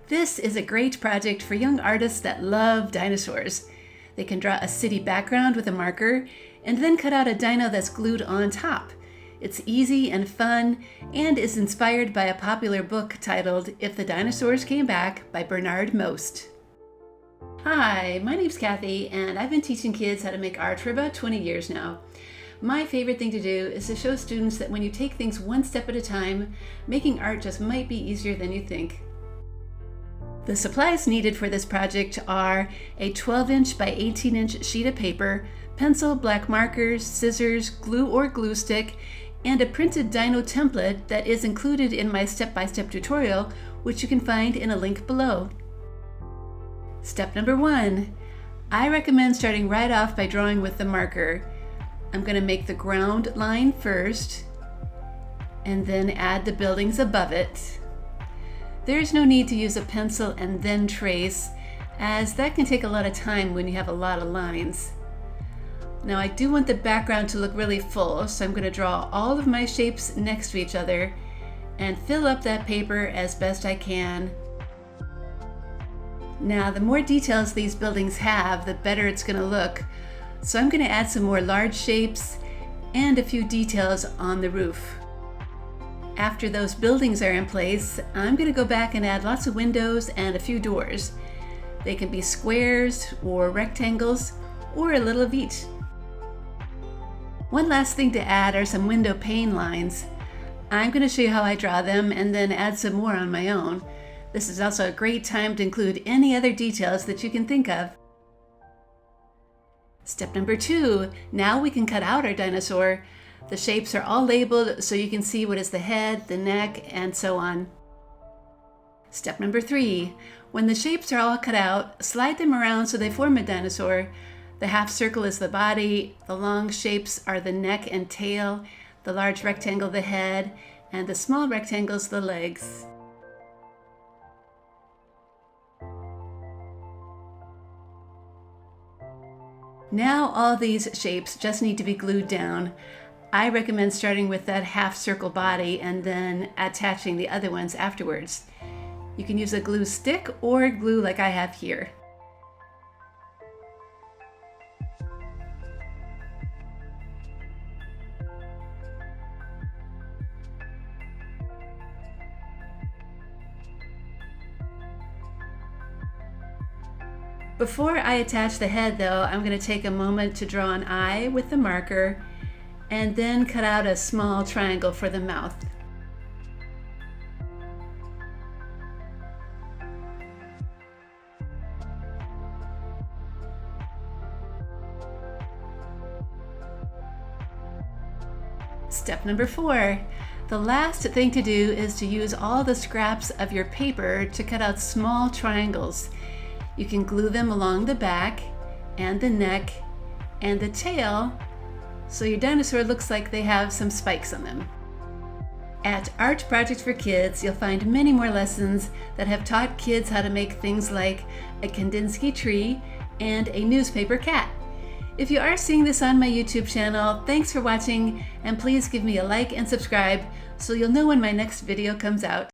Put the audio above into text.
This is a great project for young artists that love dinosaurs. They can draw a city background with a marker and then cut out a dino that's glued on top. It's easy and fun and is inspired by a popular book titled If the Dinosaurs Came Back by Bernard Most. Hi, my name's Kathy and I've been teaching kids how to make art for about 20 years now. My favorite thing to do is to show students that when you take things one step at a time, making art just might be easier than you think. The supplies needed for this project are a 12-inch by 18-inch sheet of paper, pencil, black markers, scissors, glue or glue stick, and a printed dino template that is included in my step-by-step tutorial, which you can find in a link below. Step number 1. I recommend starting right off by drawing with the marker. I'm going to make the ground line first, and then add the buildings above it. There's no need to use a pencil and then trace, as that can take a lot of time when you have a lot of lines. Now I do want the background to look really full, so I'm going to draw all of my shapes next to each other and fill up that paper as best I can. Now the more details these buildings have, the better it's going to look, so I'm going to add some more large shapes and a few details on the roof. After those buildings are in place, I'm going to go back and add lots of windows and a few doors. They can be squares or rectangles or a little of each. One last thing to add are some window pane lines. I'm going to show you how I draw them and then add some more on my own. This is also a great time to include any other details that you can think of. Step number 2, now we can cut out our dinosaur. The shapes are all labeled so you can see what is the head, the neck, and so on. Step number 3, when the shapes are all cut out, slide them around so they form a dinosaur. The half circle is the body, the long shapes are the neck and tail, the large rectangle the head, and the small rectangles the legs. Now all these shapes just need to be glued down. I recommend starting with that half circle body and then attaching the other ones afterwards. You can use a glue stick or glue like I have here. Before I attach the head though, I'm going to take a moment to draw an eye with the marker and then cut out a small triangle for the mouth. Step number 4. The last thing to do is to use all the scraps of your paper to cut out small triangles. You can glue them along the back and the neck and the tail so your dinosaur looks like they have some spikes on them. At Art Project for Kids, you'll find many more lessons that have taught kids how to make things like a Kandinsky tree and a newspaper cat. If you are seeing this on my YouTube channel, thanks for watching, and please give me a like and subscribe so you'll know when my next video comes out.